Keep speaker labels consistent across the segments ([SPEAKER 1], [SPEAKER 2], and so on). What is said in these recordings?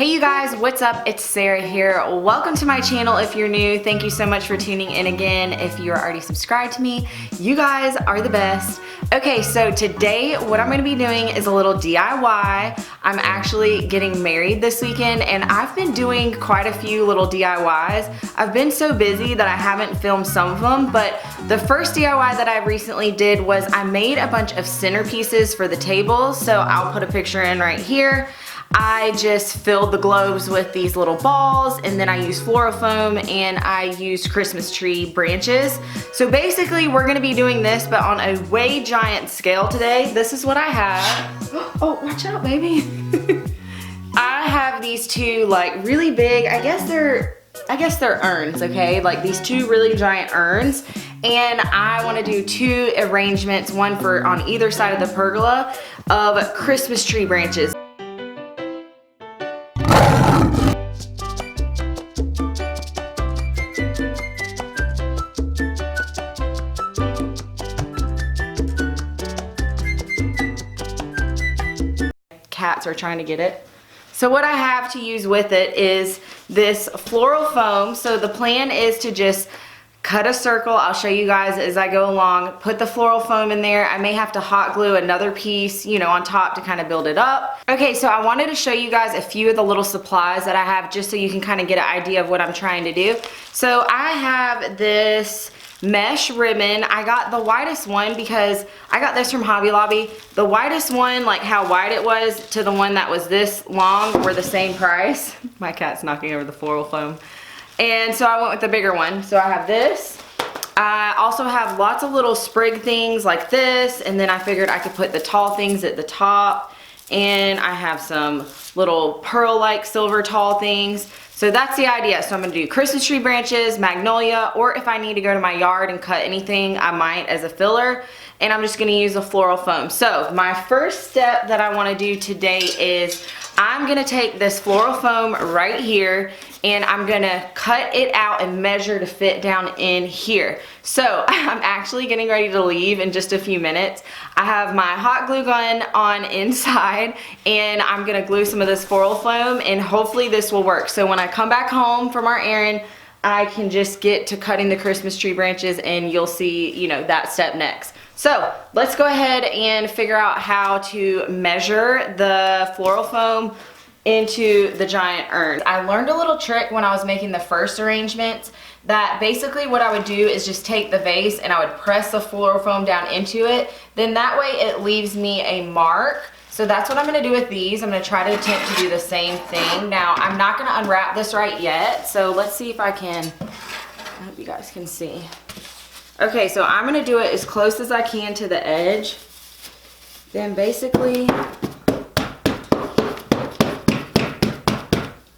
[SPEAKER 1] Hey you guys, what's up? It's Sarah here. Welcome to my channel if you're new. Thank you so much for tuning in again. If you're already subscribed to me, you guys are the best. Okay, so today what I'm gonna be doing is a little DIY. I'm actually getting married this weekend and I've been doing quite a few little DIYs. I've been so busy that I haven't filmed some of them, but the first DIY that I recently did was I made a bunch of centerpieces for the table. So I'll put a picture in right here. I just filled the globes with these little balls, and then I used floral foam and I used Christmas tree branches. So basically we're gonna be doing this but on a way giant scale today. This is what I have. Oh, watch out, baby. I have these two like really big, I guess they're urns, okay? Like these two really giant urns. And I wanna do two arrangements, one for on either side of the pergola of Christmas tree branches. Cats are trying to get it. So what I have to use with it is this floral foam. So the plan is to just cut a circle. I'll show you guys as I go along. Put the floral foam in there. I may have to hot glue another piece, you know, on top to kind of build it up. Okay, so I wanted to show you guys a few of the little supplies that I have just so you can kind of get an idea of what I'm trying to do. So I have this mesh ribbon. I got the widest one because I got this from Hobby Lobby. The widest one, like how wide it was, to the one that was this long were the same price. My cat's knocking over the floral foam. And so I went with the bigger one. So I have this. I also have lots of little sprig things like this, and then I figured I could put the tall things at the top. And I have some little pearl-like silver tall things. So that's the idea. So I'm gonna do Christmas tree branches, magnolia, or if I need to go to my yard and cut anything, I might as a filler. And I'm just gonna use a floral foam. So my first step that I wanna do today is I'm gonna take this floral foam right here and I'm gonna cut it out and measure to fit down in here. So I'm actually getting ready to leave in just a few minutes. I have my hot glue gun on inside and I'm gonna glue some of this floral foam and hopefully this will work. So when I come back home from our errand, I can just get to cutting the Christmas tree branches and you'll see, you know, that step next. So let's go ahead and figure out how to measure the floral foam into the giant urn. I learned a little trick when I was making the first arrangement that basically what I would do is just take the vase and I would press the floral foam down into it. Then that way it leaves me a mark. So that's what I'm gonna do with these. I'm gonna try to attempt to do the same thing. Now I'm not gonna unwrap this right yet. So let's see if I can, I hope you guys can see. Okay, so I'm gonna do it as close as I can to the edge. Then basically,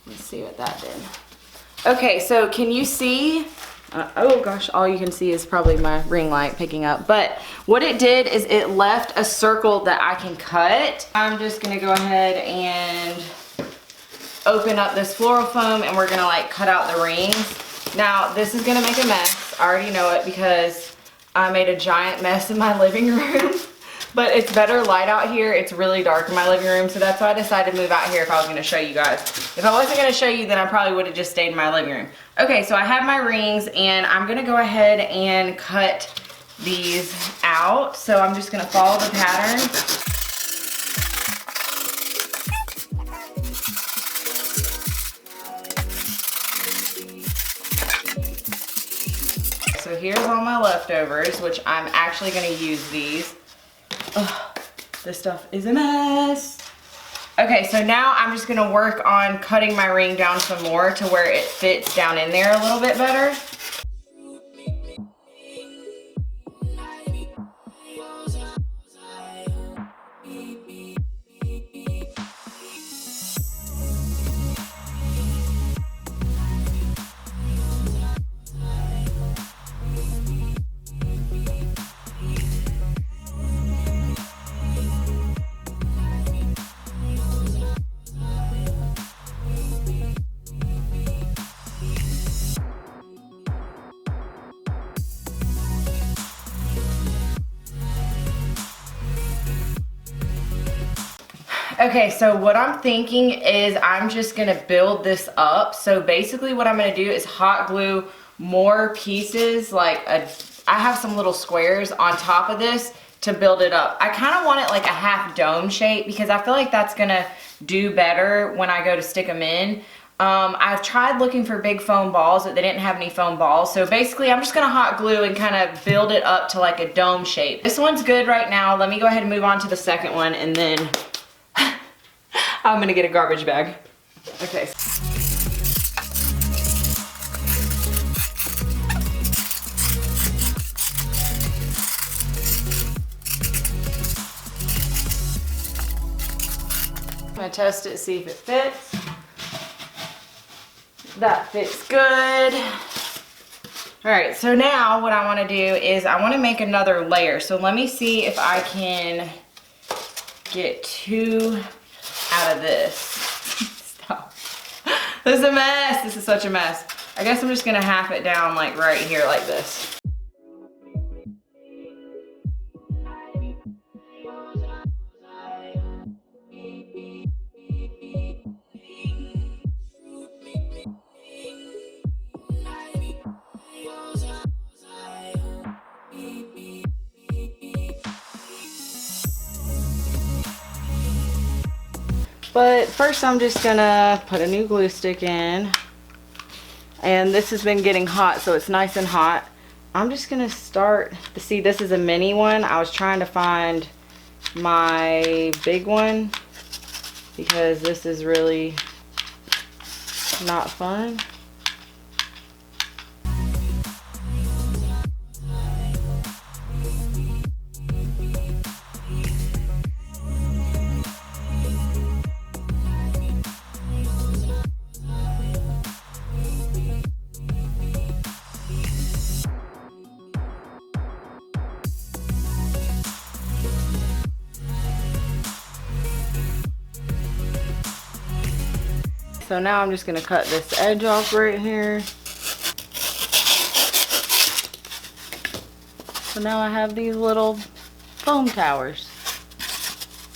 [SPEAKER 1] let's see what that did. Okay, so can you see? Oh gosh, all you can see is probably my ring light picking up. But what it did is it left a circle that I can cut. I'm just gonna go ahead and open up this floral foam and we're gonna like cut out the rings. Now this is gonna make a mess. I already know it because I made a giant mess in my living room. But it's better light out here. It's really dark in my living room, so that's why I decided to move out here if I was gonna show you guys. If I wasn't gonna show you, then I probably would have just stayed in my living room. Okay, so I have my rings and I'm gonna go ahead and cut these out. So I'm just gonna follow the pattern. So here's all my leftovers, which I'm actually gonna use these. Ugh, this stuff is a mess. Okay, so now I'm just gonna work on cutting my ring down some more to where it fits down in there a little bit better. Okay, so what I'm thinking is I'm just gonna build this up. So basically what I'm gonna do is hot glue more pieces, like I have some little squares on top of this to build it up. I kind of want it like a half dome shape because I feel like that's gonna do better when I go to stick them in. I've tried looking for big foam balls, but they didn't have any foam balls. So basically I'm just gonna hot glue and kind of build it up to like a dome shape. This one's good right now. Let me go ahead and move on to the second one, and then I'm gonna get a garbage bag. Okay. I'm gonna test it, see if it fits. That fits good. All right, so now what I wanna do is I wanna make another layer. So let me see if I can get 2 out of this. Stop. This is a mess. This is such a mess. I guess I'm just gonna half it down like right here like this. But first I'm just gonna put a new glue stick in. And this has been getting hot, so it's nice and hot. I'm just gonna start, see, this is a mini one. I was trying to find my big one because this is really not fun. So now I'm just gonna cut this edge off right here. So now I have these little foam towers.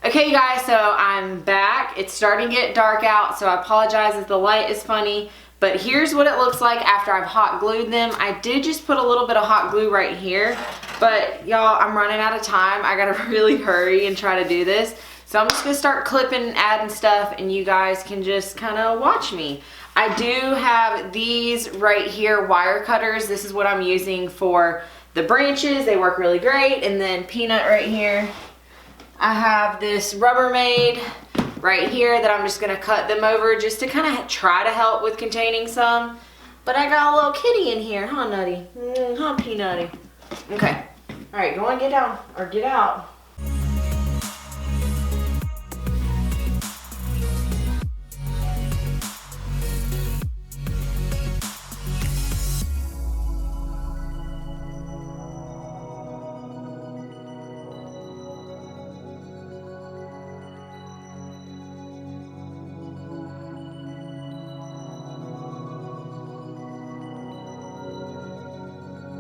[SPEAKER 1] Okay, you guys, so I'm back. It's starting to get dark out, so I apologize if the light is funny, but here's what it looks like after I've hot glued them. I did just put a little bit of hot glue right here, but y'all, I'm running out of time. I gotta really hurry and try to do this. So I'm just gonna start clipping and adding stuff, and you guys can just kind of watch me. I do have these right here, wire cutters. This is what I'm using for the branches. They work really great. And then Peanut right here. I have this Rubbermaid right here that I'm just gonna cut them over just to kind of try to help with containing some. But I got a little kitty in here, huh, Nutty? Huh, Peanutty? Okay. All right, go on, get down, or get out.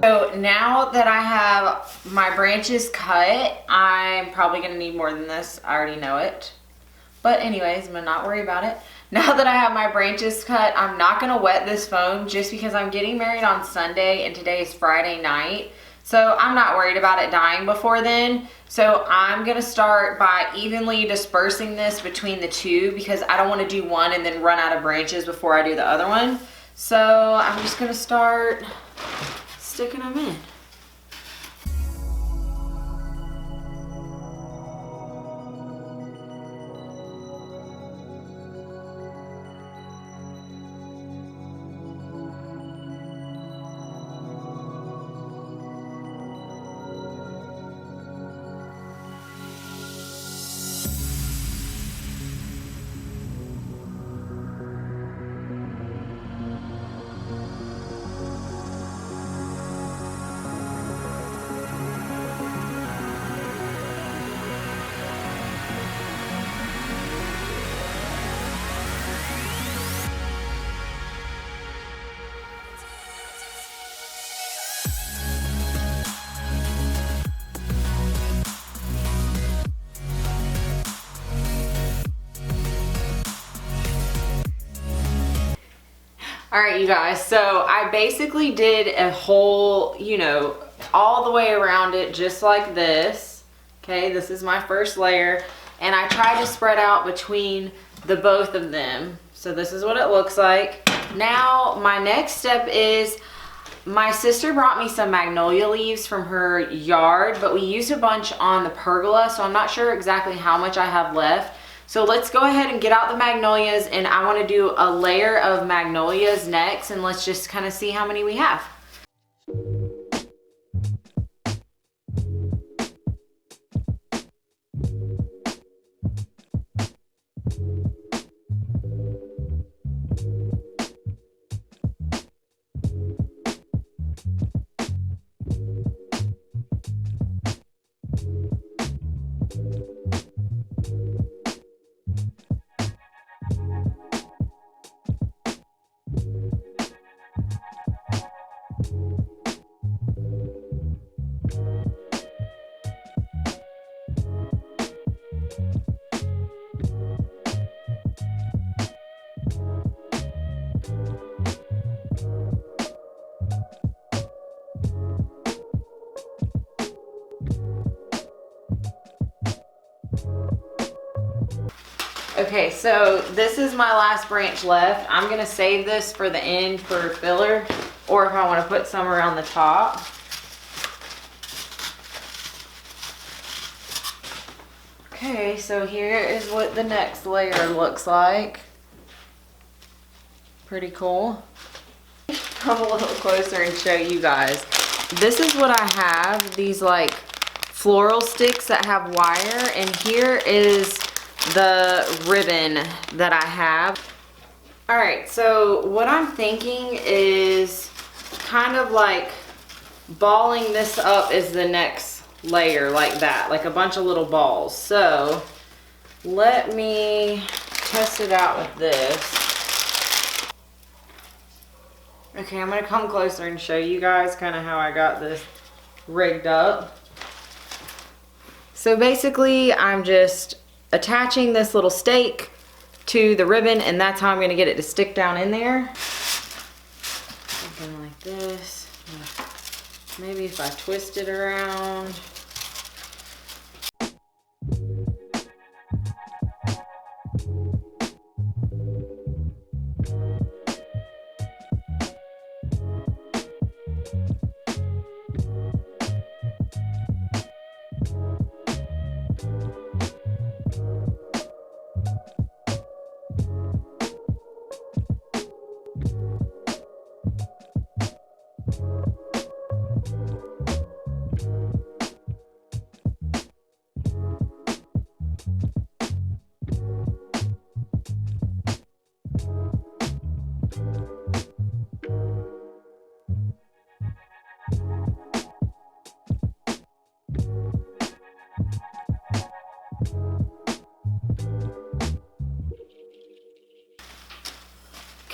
[SPEAKER 1] So now that I have my branches cut, I'm probably gonna need more than this. I already know it. But anyways, I'm gonna not worry about it. Now that I have my branches cut, I'm not gonna wet this foam just because I'm getting married on Sunday and today is Friday night. So I'm not worried about it dying before then. So I'm gonna start by evenly dispersing this between the two because I don't wanna do one and then run out of branches before I do the other one. So I'm just gonna start sticking them in. All right, you guys, so I basically did a whole, you know, all the way around it just like this. Okay, this is my first layer, and I tried to spread out between the both of them. So this is what it looks like. Now, my next step is, my sister brought me some magnolia leaves from her yard, but we used a bunch on the pergola, so I'm not sure exactly how much I have left. So let's go ahead and get out the magnolias, and I want to do a layer of magnolias next, and let's just kind of see how many we have. Okay, so this is my last branch left. I'm gonna save this for the end for filler, or if I want to put some around the top. Okay, so here is what the next layer looks like. Pretty cool. Come a little closer and show you guys. This is what I have, these like floral sticks that have wire, and here is the ribbon that I have. All right, so what I'm thinking is kind of like balling this up as the next layer, like that, like a bunch of little balls. So let me test it out with this. Okay, I'm gonna come closer and show you guys kind of how I got this rigged up. So basically I'm just attaching this little stake to the ribbon, and that's how I'm going to get it to stick down in there. Something like this. Maybe if I twist it around.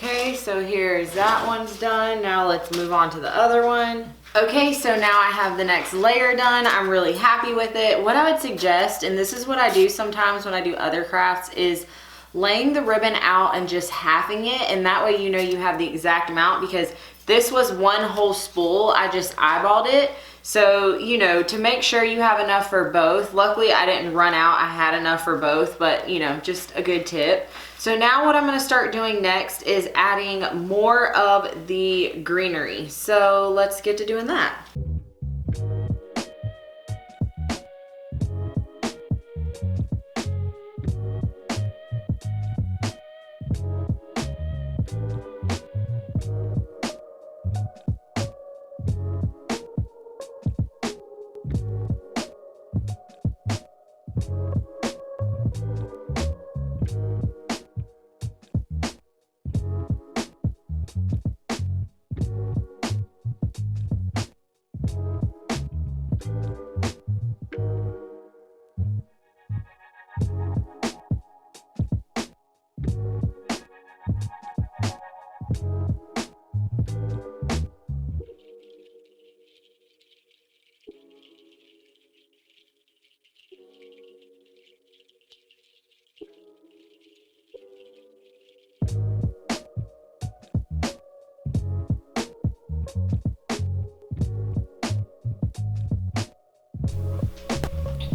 [SPEAKER 1] Okay, so here's that one's done. Now let's move on to the other one. Okay, so now I have the next layer done. I'm really happy with it. What I would suggest, and this is what I do sometimes when I do other crafts, is laying the ribbon out and just halving it, and that way you know you have the exact amount, because this was one whole spool. I just eyeballed it. So, you know, to make sure you have enough for both. Luckily, I didn't run out. I had enough for both, but, you know, just a good tip. So now what I'm going to start doing next is adding more of the greenery. So let's get to doing that.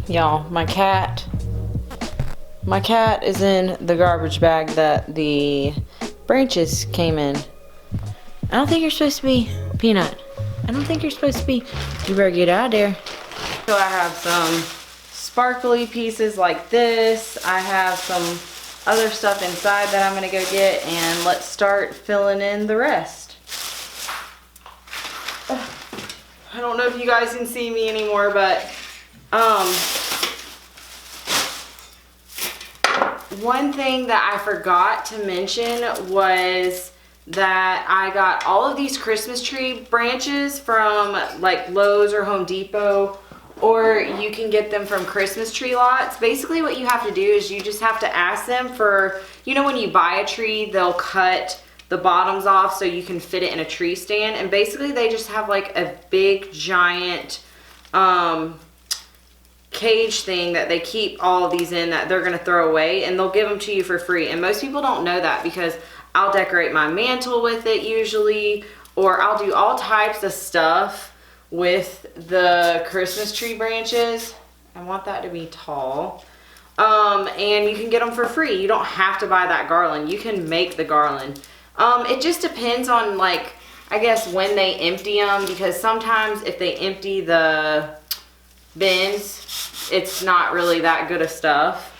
[SPEAKER 1] Y'all, my cat is in the garbage bag that the branches came in. I don't think you're supposed to be, Peanut. I don't think you're supposed to be. You better get out of there. So I have some sparkly pieces like this. I have some other stuff inside that I'm gonna go get, and let's start filling in the rest. I don't know if you guys can see me anymore, but one thing that I forgot to mention was that I got all of these Christmas tree branches from like Lowe's or Home Depot, or you can get them from Christmas tree lots. Basically what you have to do is you just have to ask them for, you know, when you buy a tree, they'll cut the bottoms off so you can fit it in a tree stand, and basically they just have like a big giant cage thing that they keep all of these in that they're gonna throw away, and they'll give them to you for free. And most people don't know that, because I'll decorate my mantle with it usually, or I'll do all types of stuff with the Christmas tree branches. I want that to be tall. And you can get them for free. You don't have to buy that garland. You can make the garland. It just depends on, like, I guess when they empty them, because sometimes if they empty the bins, it's not really that good of stuff.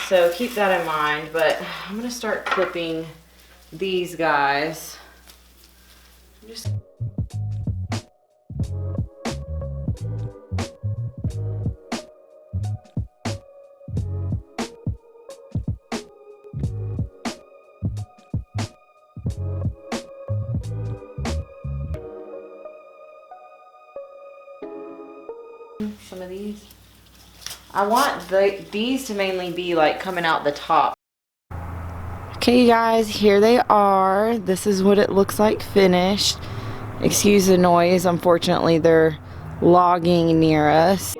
[SPEAKER 1] So keep that in mind. But I'm gonna start clipping these guys. Just some of these. I want these to mainly be like coming out the top. Okay, you guys, here they are. This is what it looks like finished. Excuse the noise. Unfortunately, they're logging near us.